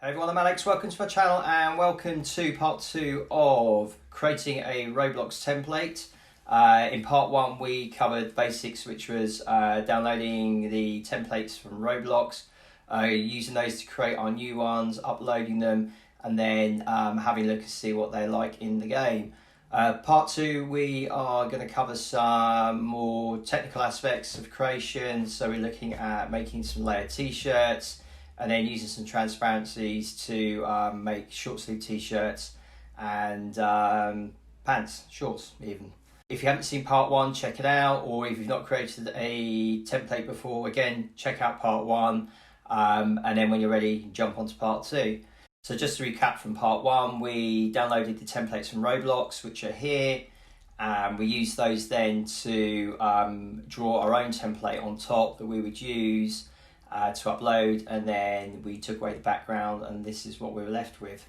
Hey everyone, I'm Alex, welcome to my channel and welcome to part 2 of creating a Roblox template. In part 1 we covered basics, which was downloading the templates from Roblox, using those to create our new ones, uploading them, and then having a look and see what they're like in the game. Part 2 we are going to cover some more technical aspects of creation, so we're looking at making some layered t-shirts, and then using some transparencies to make short sleeve t-shirts and pants, shorts even. If you haven't seen part 1, check it out, or if you've not created a template before, again, check out part 1, and then when you're ready, jump onto part 2. So just to recap from part 1, we downloaded the templates from Roblox, which are here, and we used those then to draw our own template on top that we would use to upload, and then we took away the background, and this is what we were left with.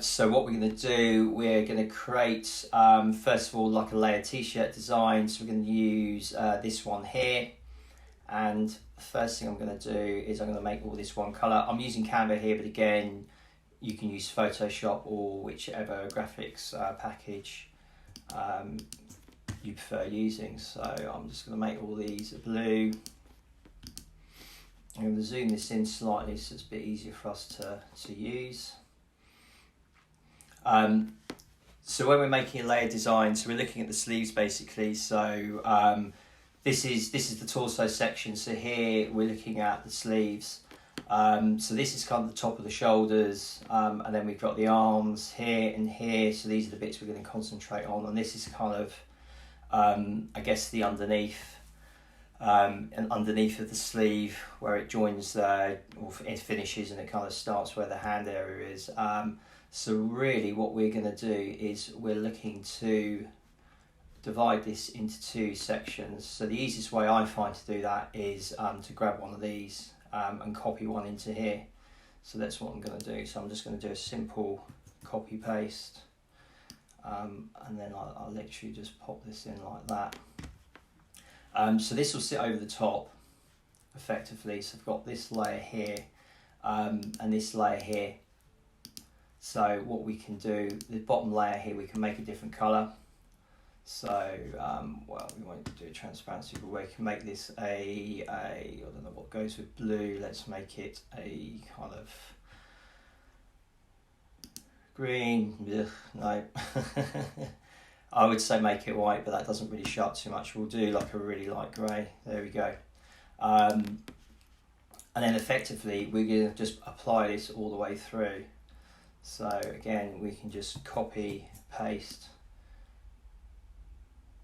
So what we're going to do, we're going to create first of all like a layered t-shirt design. So we're going to use this one here, and the first thing I'm going to do is I'm going to make all this one color. I'm using Canva here, but again you can use Photoshop or whichever graphics package you prefer using. So I'm just going to make all these blue. I'm going to zoom this in slightly so it's a bit easier for us to use. So when we're making a layer design, so we're looking at the sleeves basically. So this is the torso section. So here we're looking at the sleeves. So this is kind of the top of the shoulders, and then we've got the arms here and here. So these are the bits we're going to concentrate on, and this is kind of, I guess, the underneath. And underneath of the sleeve where it joins or it finishes, and it kind of starts where the hand area is. So really what we're going to do is we're looking to divide this into 2 sections. So the easiest way I find to do that is to grab one of these and copy one into here. So that's what I'm going to do. So I'm just going to do a simple copy paste, and then I'll literally just pop this in like that. So this will sit over the top effectively. So I've got this layer here and this layer here. So what we can do, the bottom layer here, we can make a different colour. So, well, we won't do a transparency, but we can make this I don't know what goes with blue. Let's make it a kind of green. Ugh, no. I would say make it white, but that doesn't really show up too much. We'll do like a really light grey. There we go. And then effectively, we're going to just apply this all the way through. So again, we can just copy, paste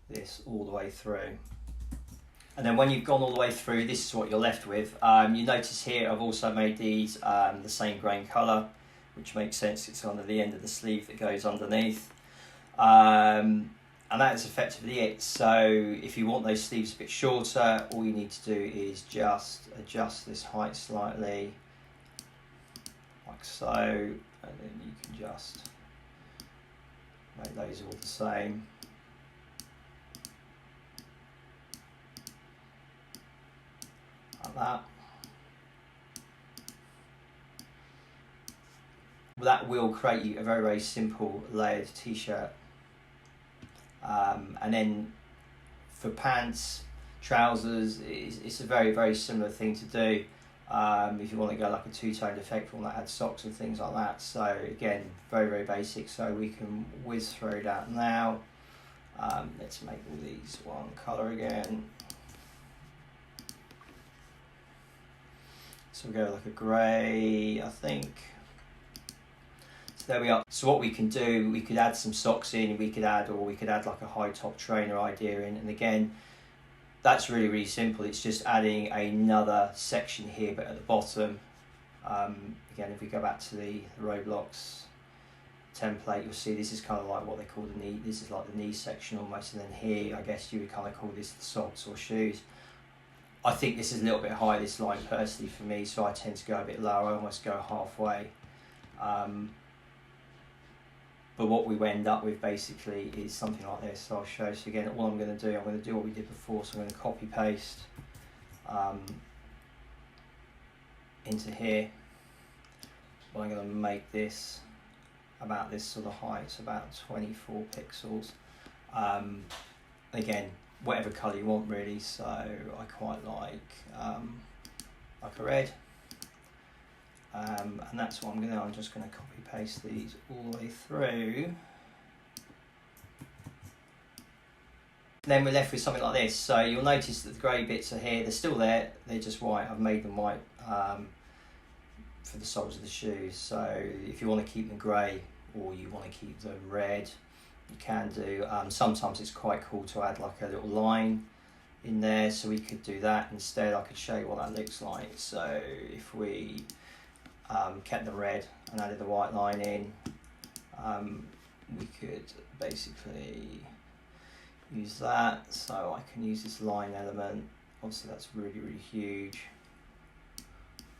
this all the way through. And then when you've gone all the way through, this is what you're left with. You notice here I've also made these the same grain colour, which makes sense. It's under the end of the sleeve that goes underneath. And that is effectively it. So if you want those sleeves a bit shorter, all you need to do is just adjust this height slightly, like so, and then you can just make those all the same. Like that. That will create you a very, very simple layered t-shirt. And then for pants, trousers, it's a very, very similar thing to do. If you want to go like a two-toned effect, you want to add socks and things like that. So again, very, very basic. So we can whiz through that now. Let's make all these one colour again. So we go like a grey, I think. So there we are. So what we can do, we could add some socks in, we could add like a high top trainer idea in, and again, that's really, really simple. It's just adding another section here, but at the bottom. Again, if we go back to the Roblox template, you'll see this is kind of like what they call the knee. This is like the knee section almost, and then here, I guess you would kind of call this the socks or shoes. I think this is a little bit high, this line personally for me, so I tend to go a bit lower. I almost go halfway. But what we end up with basically is something like this. So I'll show you. So again, all I'm going to do what we did before. So I'm going to copy paste into here. but I'm going to make this about this sort of height, it's about 24 pixels. Again, whatever colour you want really, so I quite like a red. And that's what I'm going to do. I'm just going to copy paste these all the way through. Then we're left with something like this. So you'll notice that the grey bits are here, they're still there, they're just white. I've made them white for the soles of the shoes. So if you want to keep them grey or you want to keep them red, you can do. Sometimes it's quite cool to add like a little line in there, so we could do that instead. I could show you what that looks like. So if we kept them red and added the white line in, we could basically use that. So I can use this line element. Obviously that's really, really huge.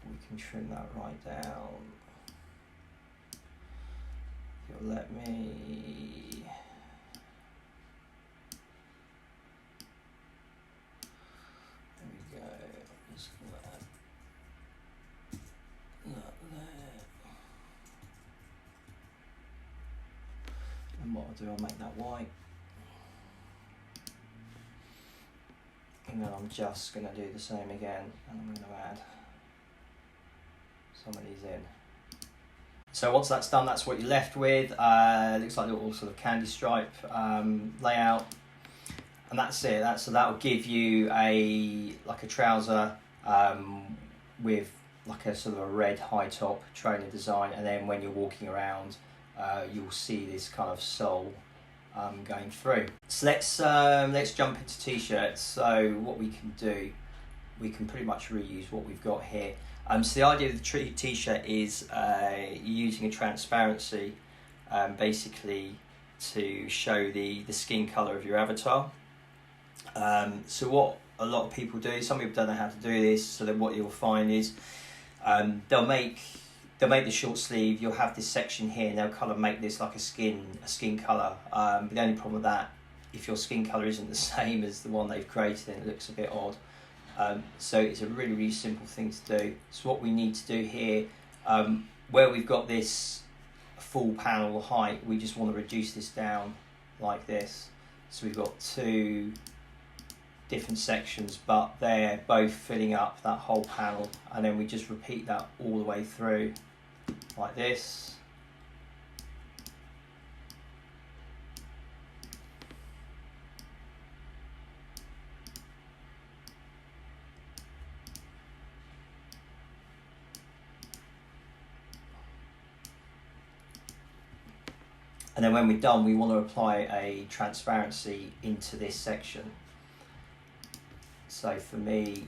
We can trim that right down. If you'll let me. There we go. Just that there. And what I'll do, I'll make that white. And then I'm just going to do the same again, and I'm going to add some of these in. So once that's done, that's what you're left with. Looks like a little sort of candy stripe layout, and that's it. So that'll give you a trouser with like a sort of a red high top trainer design, and then when you're walking around, you'll see this kind of sole going through. So let's jump into t-shirts. So what we can do, we can pretty much reuse what we've got here. So the idea of the t-shirt is using a transparency basically to show the skin colour of your avatar. So what a lot of people do, some people don't know how to do this, so then what you'll find is they'll make the short sleeve, you'll have this section here, and they'll kind of make this like a skin colour. But the only problem with that, if your skin colour isn't the same as the one they've created, then it looks a bit odd. So it's a really, really simple thing to do. So what we need to do here, where we've got this full panel height, we just want to reduce this down like this. So we've got two different sections, but they're both filling up that whole panel, and then we just repeat that all the way through like this. And then when we're done, we want to apply a transparency into this section. So for me,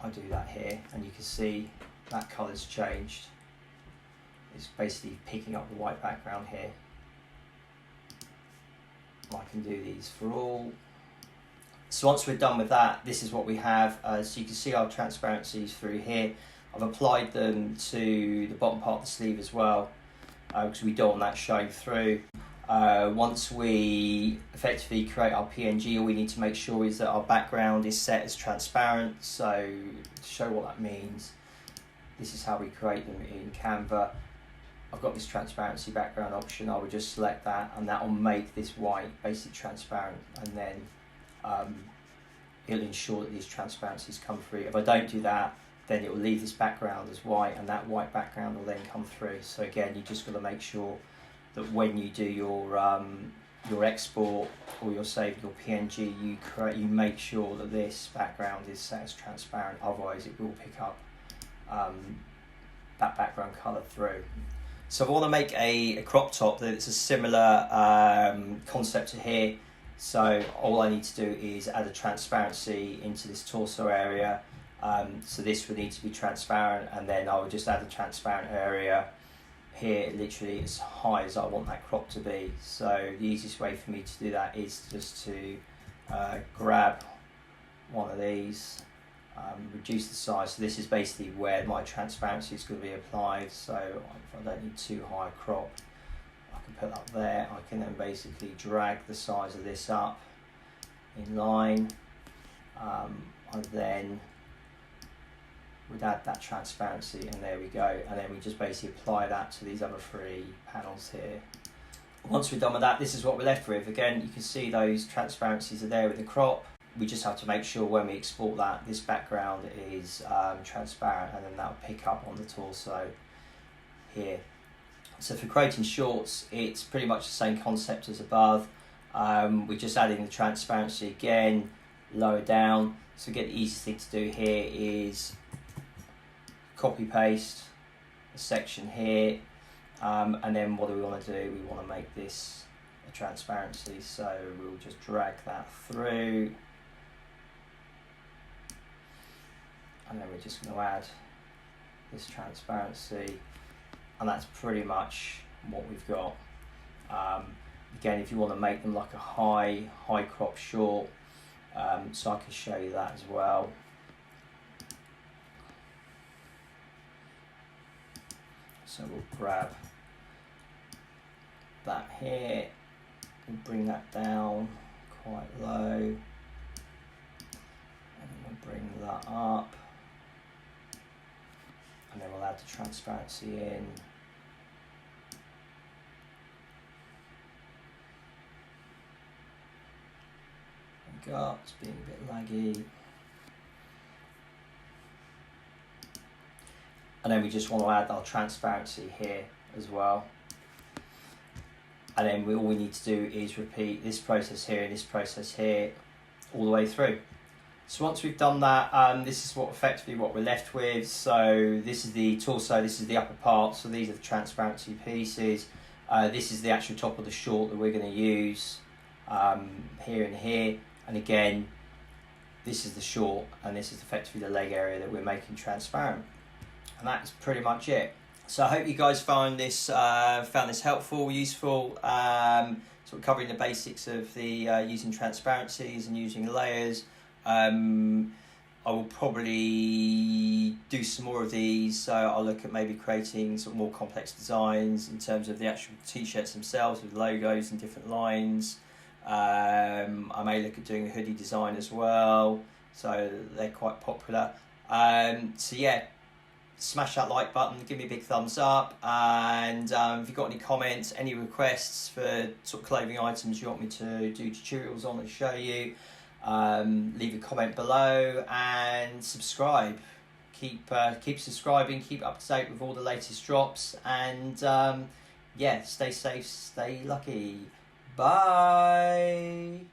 I do that here, and you can see that colour's changed. It's basically picking up the white background here. I can do these for all. So once we're done with that, this is what we have. So you can see our transparencies through here. I've applied them to the bottom part of the sleeve as well, because we don't want that showing through. Once we effectively create our PNG, all we need to make sure is that our background is set as transparent. So to show what that means, this is how we create them in Canva. I've got this transparency background option. I would just select that, and that will make this white basically transparent, and then it'll ensure that these transparencies come through. If I don't do that, then it will leave this background as white, and that white background will then come through. So again, you just got to make sure that when you do your export or your save your PNG, you make sure that this background is set as transparent. Otherwise, it will pick up that background color through. So I want to make a crop top that it's a similar concept to here. So all I need to do is add a transparency into this torso area. So this would need to be transparent, and then I would just add a transparent area here, literally as high as I want that crop to be. So the easiest way for me to do that is just to grab one of these, reduce the size. So this is basically where my transparency is going to be applied. So if I don't need too high a crop, I can put that there. I can then basically drag the size of this up in line. I then we'd add that transparency, and there we go. And then we just basically apply that to these other 3 panels here. Once we're done with that, this is what we're left with. Again, you can see those transparencies are there with the crop. We just have to make sure when we export that, this background is transparent, and then that'll pick up on the torso here. So for creating shorts, it's pretty much the same concept as above. We're just adding the transparency again, lower down. So again, the easiest thing to do here is copy paste a section here, and then what do we want to do? We want to make this a transparency, so we'll just drag that through, and then we're just going to add this transparency, and that's pretty much what we've got. Again, if you want to make them like a high crop short, so I can show you that as well. So we'll grab that here and bring that down quite low, and then we'll bring that up, and then we'll add the transparency in. There we go, it's being a bit laggy. And then we just want to add our transparency here as well. And then all we need to do is repeat this process here and this process here all the way through. So once we've done that, this is effectively what we're left with. So this is the torso, this is the upper part, so these are the transparency pieces. This is the actual top of the short that we're going to use here and here. And again, this is the short, and this is effectively the leg area that we're making transparent. And that's pretty much it. So I hope you guys found this helpful, useful, sort of covering the basics of the using transparencies and using layers. I will probably do some more of these, so I'll look at maybe creating sort of more complex designs in terms of the actual t-shirts themselves with logos and different lines. I may look at doing a hoodie design as well, so they're quite popular. So yeah, smash that like button, give me a big thumbs up, and if you've got any comments, any requests for sort of clothing items you want me to do tutorials on and show you, leave a comment below and subscribe. Keep subscribing, keep up to date with all the latest drops, and yeah, stay safe, stay lucky. Bye.